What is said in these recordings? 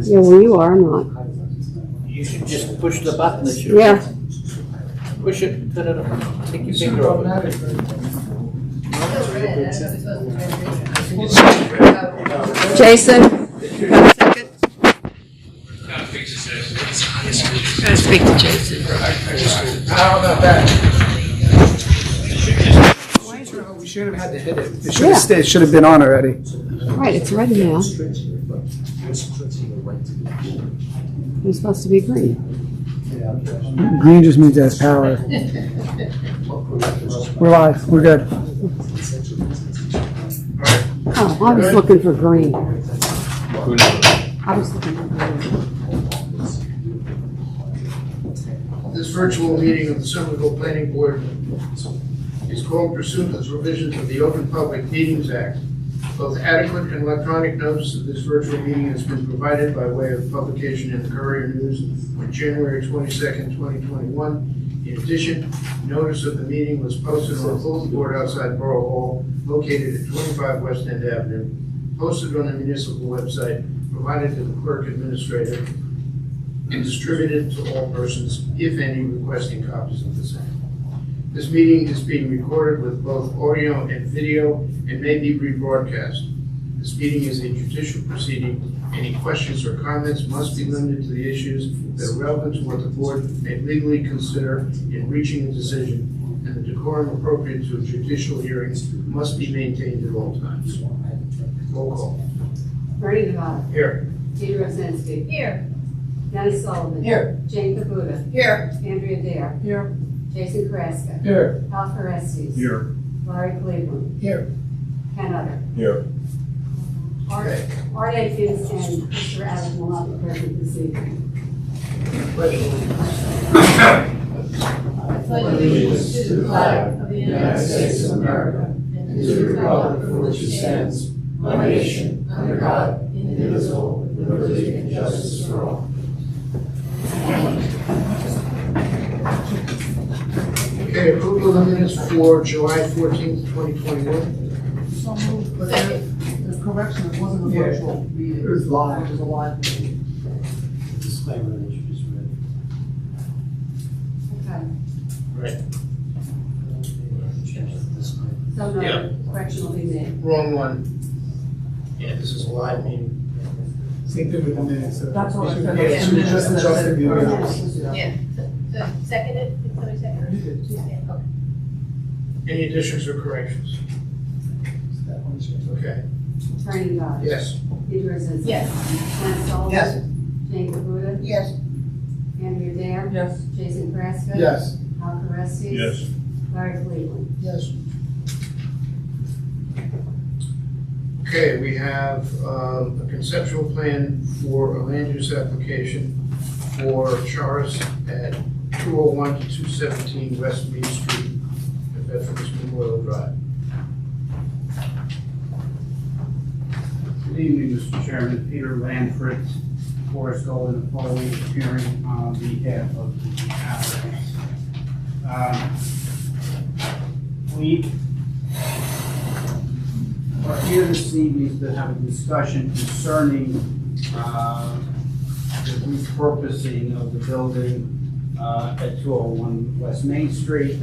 Yeah, well, you are, I'm not. You should just push the button that you. Yeah. Push it, turn it up, take your finger off it. Jason? Got a second? Gotta speak to Jason. How about that? We should have had to hit it. It should have stayed. It should have been on already. Right, it's red now. It's supposed to be green. Green just means it has power. We're live. We're good. Oh, I was looking for green. I was looking for green. This virtual meeting of the Somerville Planning Board is called pursuant to the provisions of the Open Public Meetings Act. Both adequate and electronic notice of this virtual meeting has been provided by way of publication in the Courier News on January 22nd, 2021. In addition, notice of the meeting was posted on a bulletin board outside Borough Hall located at 25 West End Avenue, posted on the municipal website, provided to the clerk administrator, and distributed to all persons, if any, requesting copies of the same. This meeting is being recorded with both audio and video and may be rebroadcast. This meeting is a judicial proceeding. Any questions or comments must be limited to the issues that are relevant to what the board may legally consider in reaching a decision, and the decorum appropriate to a judicial hearing must be maintained at all times. Roll call. Bernie Nevada. Here. Peter Rosinski. Here. Dennis Sullivan. Here. Jane Caputa. Here. Andrea Dare. Here. Jason Carrasco. Here. Al Carestis. Here. Larry Cleveland. Here. Ken Utter. Here. Art Atkins and Mr. Adams will not be present this evening. Allegiance to the flag of the United States of America and to the republic for which it stands, one nation, under God, indivisible, with liberty and justice for all. Okay, approval of the minutes for July 14th, 2021. So moved, but the correction, it wasn't a virtual meeting. It was live. It was a live meeting. Disclaimer that you just read. Okay. Right. So no Yeah. correction will be made. Wrong one. Yeah, this is a live meeting. Same thing with the minutes. That's what I said. Yeah, it should have just adjusted the Yeah. originals. Yeah. So seconded, did somebody second it? Yeah, okay. Any additions or corrections? Okay. Bernie Nevada. Yes. Peter Rosinski. Yes. Dennis Sullivan. Yes. Jane Caputa. Yes. Andrea Dare. Yes. Jason Carrasco. Yes. Al Carestis. Yes. Larry Cleveland. Yes. Okay, we have a conceptual plan for a land use application for Charis at 201 to 217 West Main Street at Bedford's Memorial Drive. Good evening, Mr. Chairman. Peter Lanford, Forest Golden Foley, appearing on behalf of the applicants. We are here this evening to have a discussion concerning the repurposing of the building at 201 West Main Street,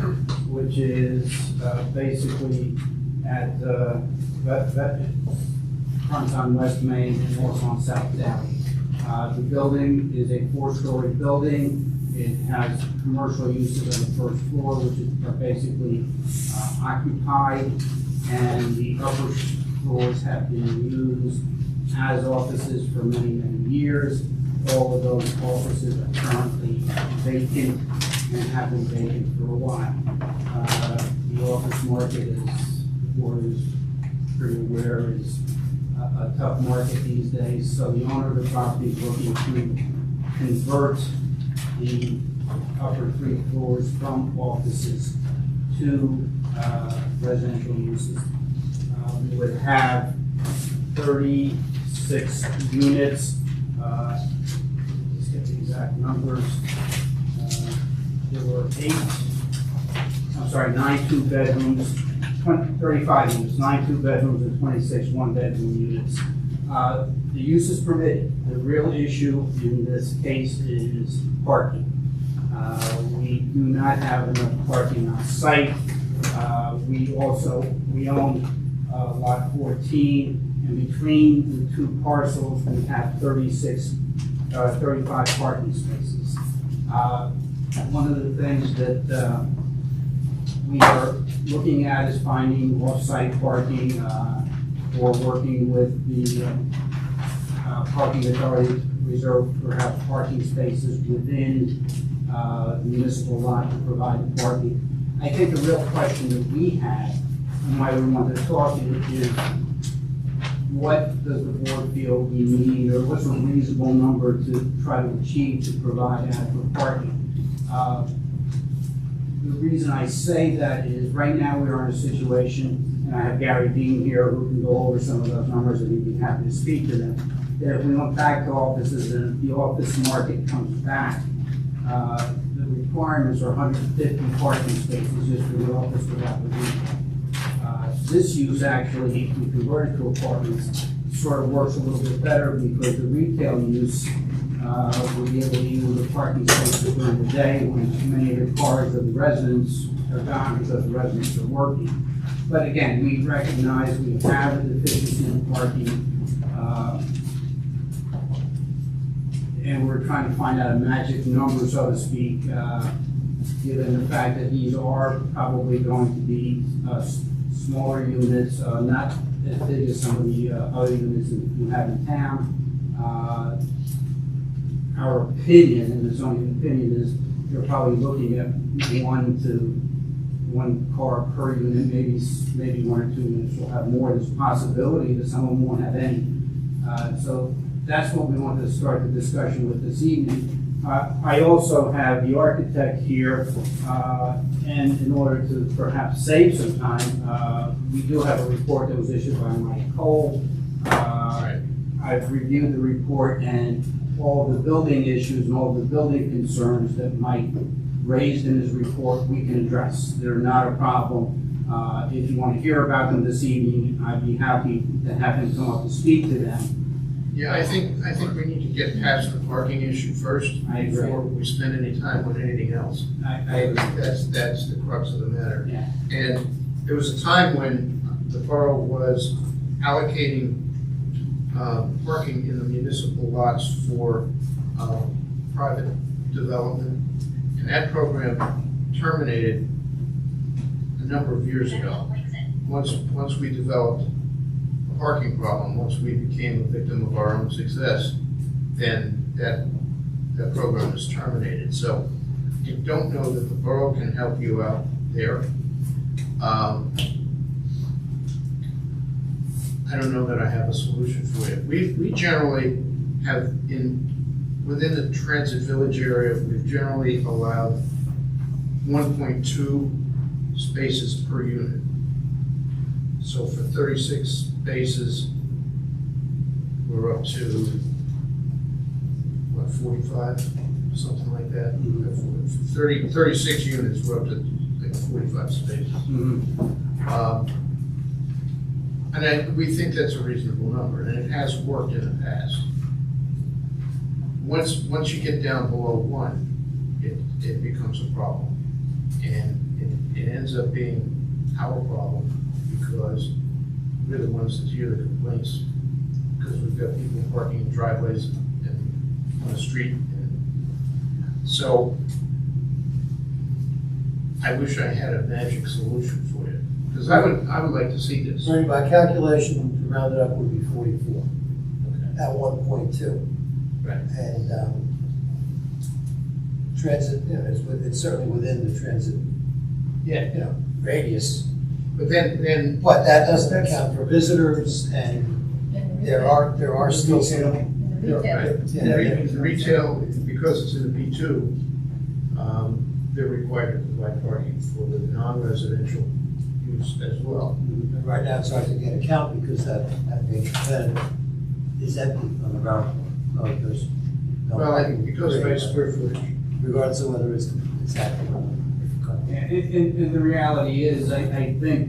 which is basically at front on West Main and north on South Downey. The building is a 4-story building. It has commercial uses on the first floor, which are basically occupied, and the upper floors have been used as offices for many, many years. All of those offices are currently vacant and have been vacant for a while. The office market, as the board is pretty aware, is a tough market these days, so the owner of the property is looking to convert the upper 3 floors from offices to residential uses. We would have 36 units. Let's get the exact numbers. There were 9 2-bedrooms, 35 units, 9 2-bedrooms and 26 1-bedroom units. the use is permitted. The real issue in this case is parking. We do not have enough parking on site. We own lot 14, and between the two parcels, we have 35 parking spaces. One of the things that we are looking at is finding off-site parking, or working with the parking authority to reserve perhaps parking spaces within the municipal lot to provide the parking. I think the real question that we have, and why we wanted to talk is what does the board feel we need, or what's a reasonable number to try to achieve to provide adequate parking? The reason I say that is right now we are in a situation, and I have Gary Dean here who can go over some of those numbers and he'd be happy to speak to them, that if we went back to offices and the office market comes back, the requirements are 150 parking spaces just for the office without the retail. This use actually, if we convert it to apartments, sort of works a little bit better because the retail use will be able to use the parking spaces during the day when many of the cars of the residents are gone because the residents are working. But again, we recognize we have a deficiency in parking, and we're trying to find out a magic number, so to speak, given the fact that these are probably going to be smaller units, not as big as some of the other units that we have in town. Our opinion, and it's only an opinion, is you're probably looking at 1 car per unit, maybe 1 or 2 units will have more. There's a possibility that some of them won't have any. So that's what we wanted to start the discussion with this evening. I also have the architect here, and in order to perhaps save some time, we do have a report that was issued by Mike Cole. I've reviewed the report, and all the building issues and all the building concerns that Mike raised in his report, we can address. They're not a problem. If you want to hear about them this evening, I'd be happy to have him come up and speak to them. Yeah, I think we need to get past the parking issue first I agree. before we spend any time on anything else. I agree. That's the crux of the matter. Yeah. And there was a time when the borough was allocating parking in the municipal lots for private development, and that program terminated a number of years ago. Once we developed a parking problem, once we became a victim of our own success, then that program was terminated. So I don't know that the borough can help you out there. I don't know that I have a solution for you. We generally have within the transit village area, we've generally allowed 1.2 spaces per unit. So for 36 spaces, we're up to, what, 45, something like that? For 36 units, we're up to like 45 spaces. And we think that's a reasonable number, and it has worked in the past. Once you get down below 1, it becomes a problem. And it ends up being our problem because we're the ones that hear the complaints, because we've got people parking in driveways and on the street. And so I wish I had a magic solution for you, because I would like to see this. Sorry, by calculation, to round it up would be 44 at 1.2. Right. And transit, it's certainly within the transit, Yeah. radius. But then But that doesn't account for visitors, and there are still some. right, the retail, because it's in the B2, they're required to provide parking for the non-residential use as well. And right now, it's hard to get a count because that major competitor is empty on the ground floor. No, there's no Well, parking. it goes by square footage. Regardless of whether it's active or not. And the reality is, I think the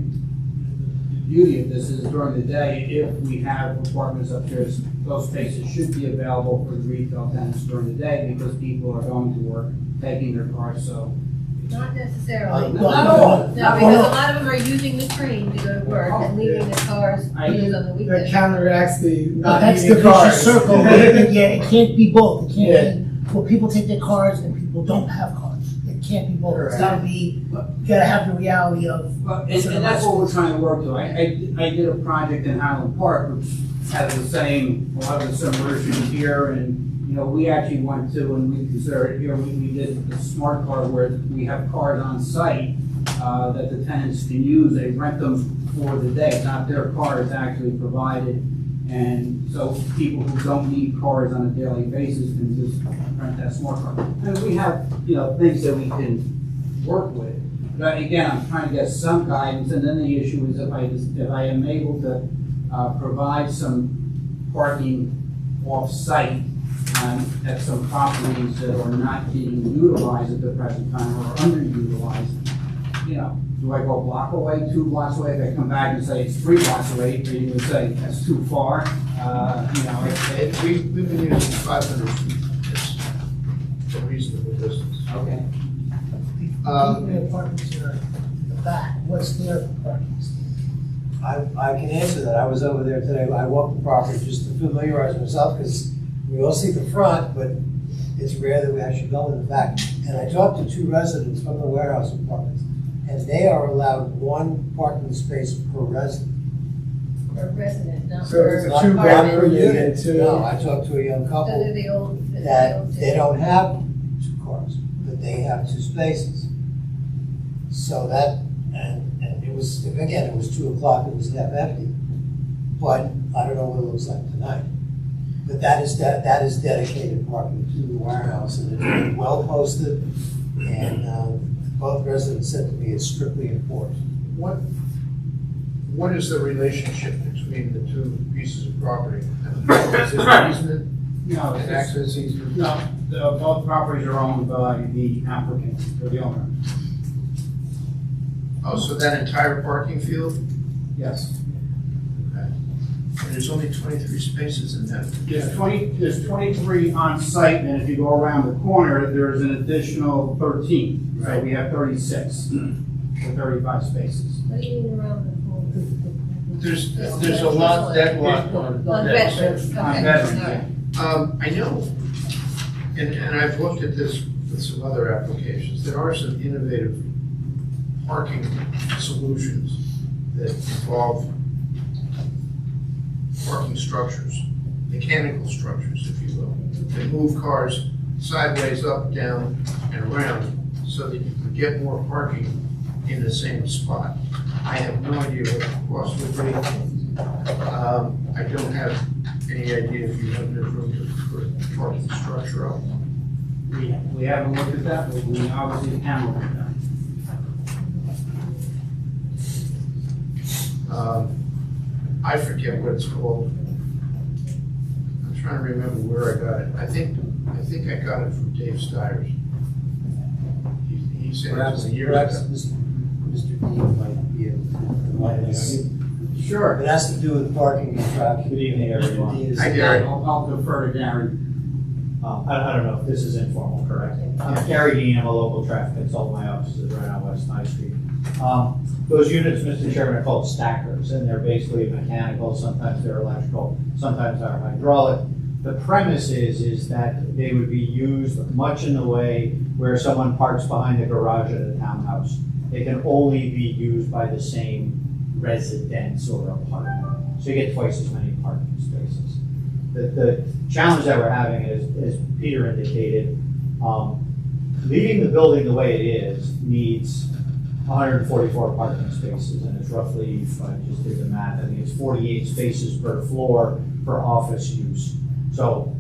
beauty of this is during the day, if we have apartments upstairs those spaces should be available for the retail tenants during the day because people are going to work, taking their cars, so. Not necessarily. Not Not all. No, because a lot of them are using the train to go to work and leaving their cars used on the That weekends. counteracts the not That's the needing vicious cars. circle. Yeah, it can't be both. It can't be, well, people take their cars and people don't have cars. It can't be both. It's gotta be, you gotta have the reality of. Well, and that's what we're trying to work to. I did a project in Highland Park, which had the same, a lot of the similar issues here, and, you know, we actually went to, and we considered, here, we did the smart card where we have cars on site, that the tenants can use, they rent them for the day, it's not their car, it's actually provided, and so people who don't need cars on a daily basis can just rent that smart car. And we have, you know, things that we can work with. But again, I'm trying to get some guidance, and then the issue is if I am able to provide some parking off-site at some properties that are not being utilized at the present time or underutilized, you know, do I go a block away, 2 blocks away? If I come back and say it's 3 blocks away, or you would say that's too far, you know, We've been using 500 feet. It's a reasonable distance. okay. Keeping the apartments in the back, what's their parking space? I can answer that. I was over there today. I walked the property just to familiarize myself because we all see the front, but it's rare that we actually go in the back. And I talked to 2 residents from the warehouse apartments, and they are allowed 1 parking space per resident. For resident, not So for it's a Not 2 apartment. bedroom unit, 2. No, I talked to a young So couple they're the old. that they don't have 2 cars, but they have 2 spaces. So that, and it was, again, it was 2 o'clock, it was half empty. But I don't know what it looks like tonight. But that is dedicated parking to the warehouse, and it's well posted, and both residents said to me it's strictly enforced. What is the relationship between the 2 pieces of property? Is it an easement, No, an access easement? no, both properties are owned by the applicant or the owner. Oh, so that entire parking field? Yes. Okay. And there's only 23 spaces in that. There's 23 on site, and if you go around the corner, there's an additional 13. So Right. we have 36, or 35 spaces. What do you mean around the corner? There's a lot, that lot on On that veterans, section. okay. On veterans, all right. yeah. I know, and I've looked at this with some other applications, there are some innovative parking solutions that involve parking structures, mechanical structures, if you will, that move cars sideways, up, down, and around so that you can get more parking in the same spot. I have no idea what the cost would be. I don't have any idea if you have enough room to put parking structure up. We haven't looked at that, but we obviously can look at that. I forget what it's called. I'm trying to remember where I got it. I think I got it from Dave Stiers. He said it Perhaps, was a year perhaps ago. Mr. Dean might be able to enlighten us. Sure. It has to do with parking and traffic. Good evening, everyone. Mr. Dean is- Hi, Gary. I'll defer to Gary. I don't know if this is informal, correct? I'm Gary Dean, I'm a local traffic consultant, my office is right on West High Street. Those units, Mr. Chairman, are called stackers, and they're basically mechanical, sometimes they're electrical, sometimes they're hydraulic. The premise is that they would be used much in the way where someone parks behind the garage at a townhouse. They can only be used by the same residence or apartment, so you get twice as many parking spaces. The challenge that we're having is, as Peter indicated, leaving the building the way it is needs 144 parking spaces, and it's roughly, if I just did the math, I think it's 48 spaces per floor for office use. So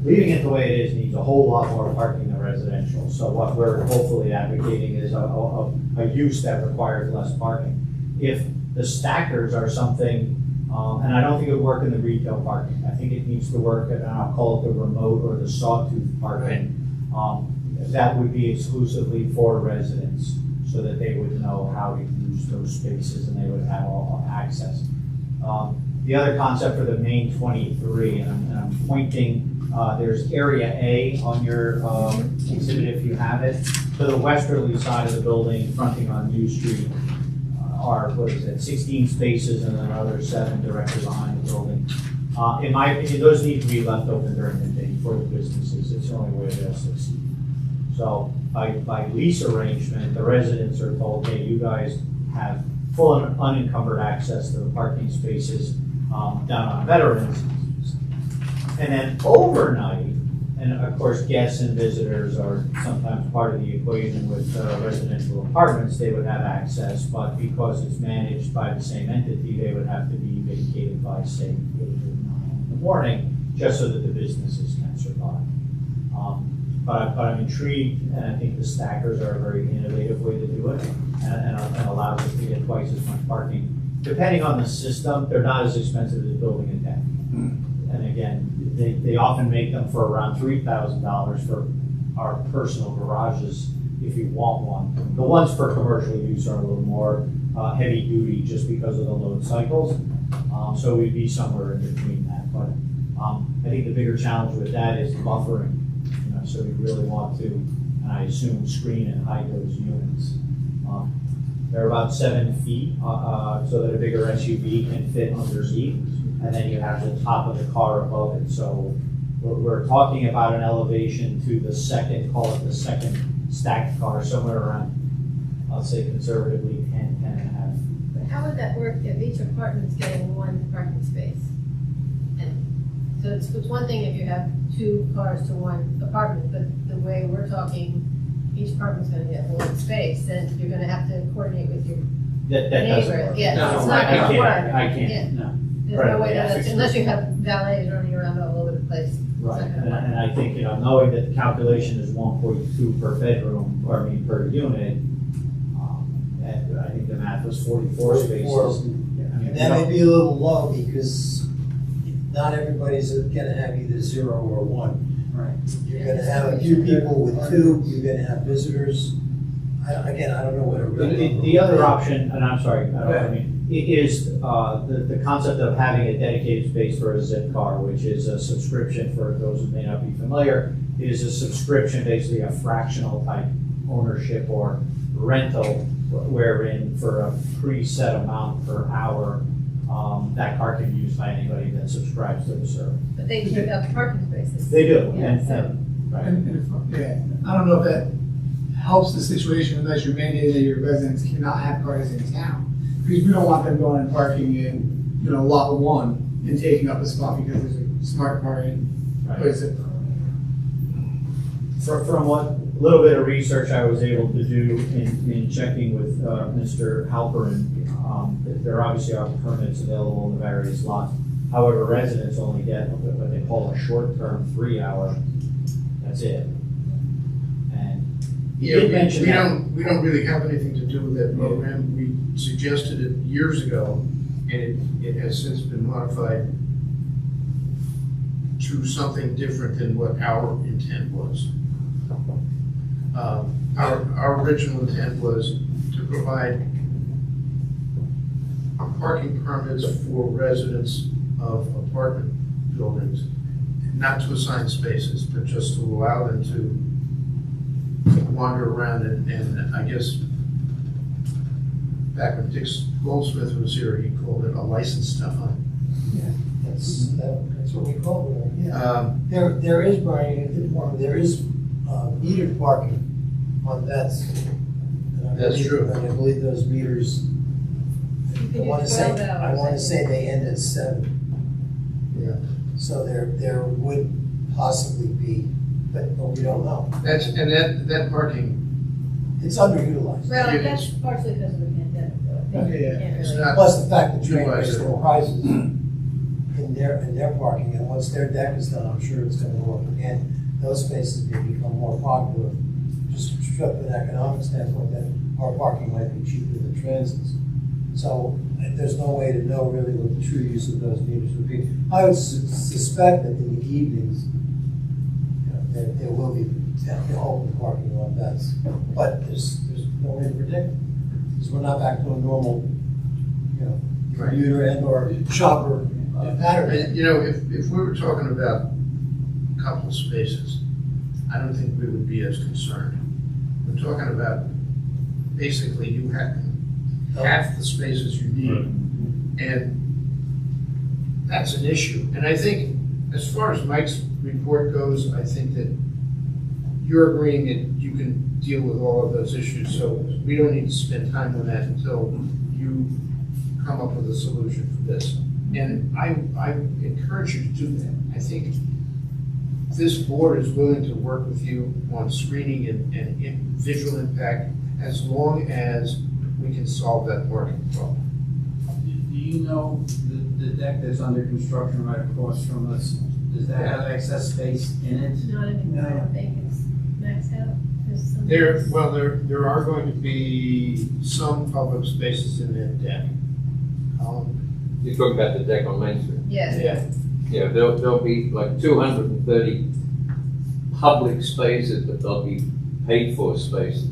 leaving it the way it is needs a whole lot more parking than residential. So what we're hopefully advocating is a use that requires less parking. If the stackers are something, and I don't think it would work in the retail parking. I think it needs to work, and I'll call it the remote or the sawtooth parking. That would be exclusively for residents, so that they would know how to use those spaces and they would have all access. The other concept for the main 23, and I'm pointing, there's area A on your exhibit if you have it. To the westerly side of the building, fronting on New Street, are, 16 spaces and then another 7 directly behind the building. In my opinion, those need to be left open during the day for the businesses. It's the only way they'll succeed. So by lease arrangement, the residents are told, hey, you guys have full and unencumbered access to the parking spaces down on Veterans. And then overnight, and of course, guests and visitors are sometimes part of the equation with residential apartments, they would have access, but because it's managed by the same entity, they would have to be vacated by, say, 8 or 9 in the morning, just so that the businesses can survive. But I'm intrigued, and I think the stackers are a very innovative way to do it, and allows us to get twice as much parking. Depending on the system, they're not as expensive as building a deck. And again, they often make them for around $3,000 for our personal garages, if you want one. The ones for commercial use are a little more heavy duty just because of the load cycles. So we'd be somewhere in between that. But I think the bigger challenge with that is buffering. So we really want to, and I assume, screen and hide those units. They're about 7 feet, so that a bigger SUV can fit underneath, and then you have the top of the car above it. So we're talking about an elevation to the second, call it the second stacked car, somewhere around, I'll say conservatively 10, 10 and a half. But how would that work if each apartment's getting 1 parking space? And so it's one thing if you have 2 cars to 1 apartment, but the way we're talking, each apartment's gonna get 1 space, then you're gonna have to coordinate with your That doesn't neighbor. work. Yeah, No, it's not I gonna can't, work. I Yeah. can't, no. There's Right. no way that, unless you have valets running around all over the place. It's not Right, gonna work. and I think, knowing that the calculation is 1.2 per bedroom, or per unit, and I think the math was 44 spaces. 44. I mean, That may be a little low because not everybody's gonna have either 0 or 1. Right. You're gonna have a few people with 2, you're gonna have visitors. Again, I don't know what a real. The other option, and I'm sorry, it is the concept of having a dedicated space for a zip car, which is a subscription for those who may not be familiar. It is a subscription, basically a fractional type ownership or rental, wherein for a preset amount per hour, that car can be used by anybody that subscribes to the service. But they give up parking spaces. They do, Yeah, and, so- right. Yeah, I don't know if that helps the situation unless you're mandating that your residents cannot have cars in town. Because we don't want them going and parking in, lot 1 and taking up a spot because there's a smart car in place it. From what little bit of research I was able to do in checking with Mr. Halperin, there obviously are permits available in the various lots. However, residents only get what they call a short-term 3-hour, that's it. And he Yeah, did mention that. we don't really have anything to do with that program. We suggested it years ago, and it has since been modified to something different than what our intent was. Our original intent was to provide parking permits for residents of apartment buildings, not to assign spaces, but just to allow them to wander around and I guess back when Dick Goldsmith was here, he called it a license to hunt. That's what we call it. Yeah. There is, Brian, there is metered parking on vets. And I That's believe- true. And I believe those meters, You I could wanna use say, 12 hours. I wanna say they end at 7. Yeah. So there would possibly be, but we don't know. That parking It's underutilized. Well, It that's is. partially because of the pandemic, though. I think you Yeah. can't It's really- not Plus the fact that train utilized raised at their all. prices in their parking, and once their deck is done, I'm sure it's gonna go up again. Those spaces may become more popular, just from an economic standpoint, that our parking might be cheaper than transits. So there's no way to know really what the true use of those meters would be. I would suspect that in the evenings, there will be open parking on vets, but there's no way to predict it. Because we're not back to a normal, Right. commuter and or shopper pattern. You know, if we were talking about a couple of spaces, I don't think we would be as concerned. We're talking about basically you have half the spaces you need, and that's an issue. And I think, as far as Mike's report goes, I think that you're agreeing that you can deal with all of those issues, so we don't need to spend time on that until you come up with a solution for this. And I encourage you to do that. I think this board is willing to work with you on screening and visual impact as long as we can solve that parking problem. Do you know the deck that's under construction right across from us, does that have excess space in it? Not anymore, I think it's maxed out. There's some- There are going to be some public spaces in that deck. You're talking about the deck on Main Street? Yes. Yeah, Yeah, there'll be like 230 public spaces, but they'll be paid for spaces.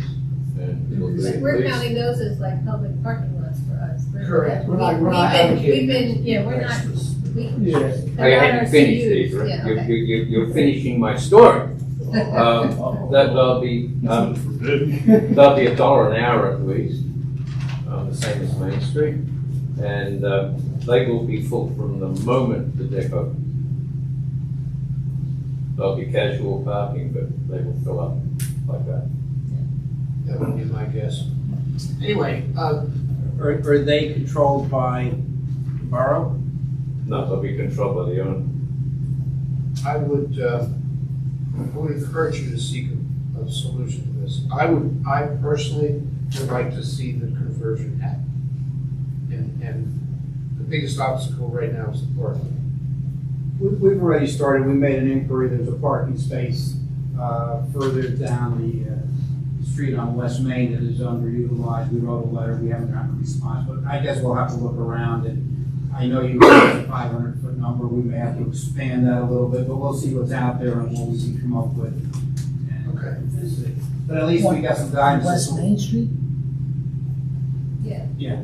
And it'll be at We're least- counting those as like public parking lots for us. Correct. We're not We've advocating been, yeah, we're not, we. Yeah. I hadn't finished these, right? Yeah, okay. You're finishing my story. There'll be $1 an hour at least, the same as Main Street. And they will be full from the moment the deck opens. There'll be casual parking, but they will fill up like that. that would be my guess. Anyway, Are they controlled by the borough? No, they'll be controlled by the owner. I would encourage you to seek a solution to this. I personally would like to see the conversion happen. And the biggest obstacle right now is the parking. We've already started, we made an inquiry, there's a parking space further down the street on West Main that is underutilized. We wrote a letter, we haven't gotten a response, but I guess we'll have to look around. And I know you have a 500-foot number, we may have to expand that a little bit, but we'll see what's out there and what we can come up with. And Okay. see. But at least we got some guidance. West Main Street? Yeah. Yeah.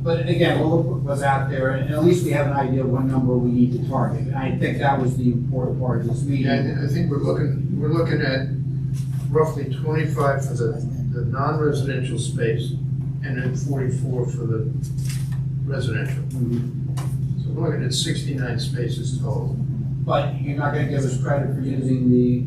But again, we'll look what's out there, and at least we have an idea of what number we need to target. And I think that was the important part of this meeting. Yeah, I think we're looking at roughly 25 for the non-residential space and then 44 for the residential. So we're looking at 69 spaces total. But you're not gonna give us credit for using the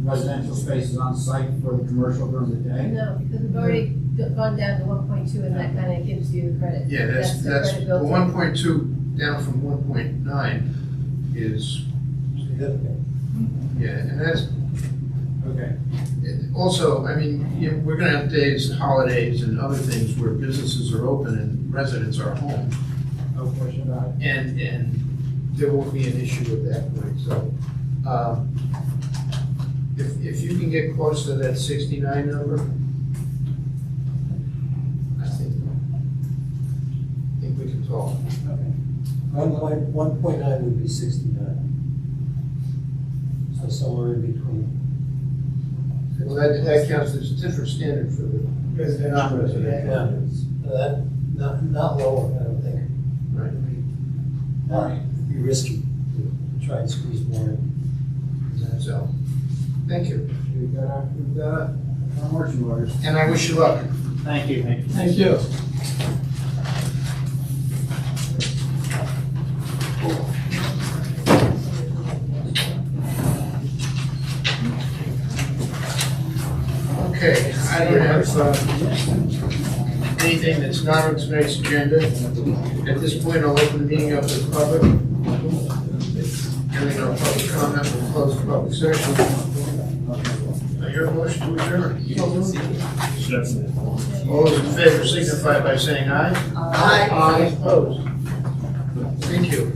residential spaces on site for the commercial during the day? No, because we've already gone down to 1.2 and that kind of gives you credit. Yeah, that's the the credit built in. 1.2 down from 1.9 is, Significant. yeah, and that's, Okay. also, I mean, you know, we're gonna have days, holidays and other things where businesses are open and residents are home. No question about it. And there won't be an issue at that point, so, if you can get close to that 69 number, I think we can talk. 1.9 would be 69. So somewhere in between. Well, that counts as a different standard for the non-residential. Yeah, not lower, I don't think. Right. It'd be risky to try and squeeze more in. So, thank you, We've got our marching orders. and I wish you luck. Thank you. Thank you. Okay, I don't have anything that's not on tonight's agenda. At this point, I'll open the meeting up to the public. Hearing no public comment, we'll close the public session. I hear a motion to adjourn. All those in favor signify by saying aye. Aye. Aye, opposed. Thank you.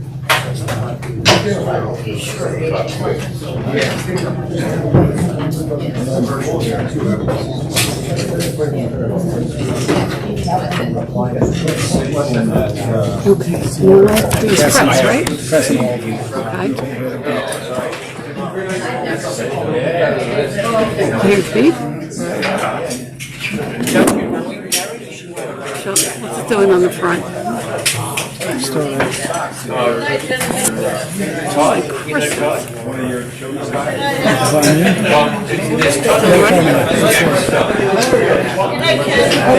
What's it doing on the front? Good night, Ken.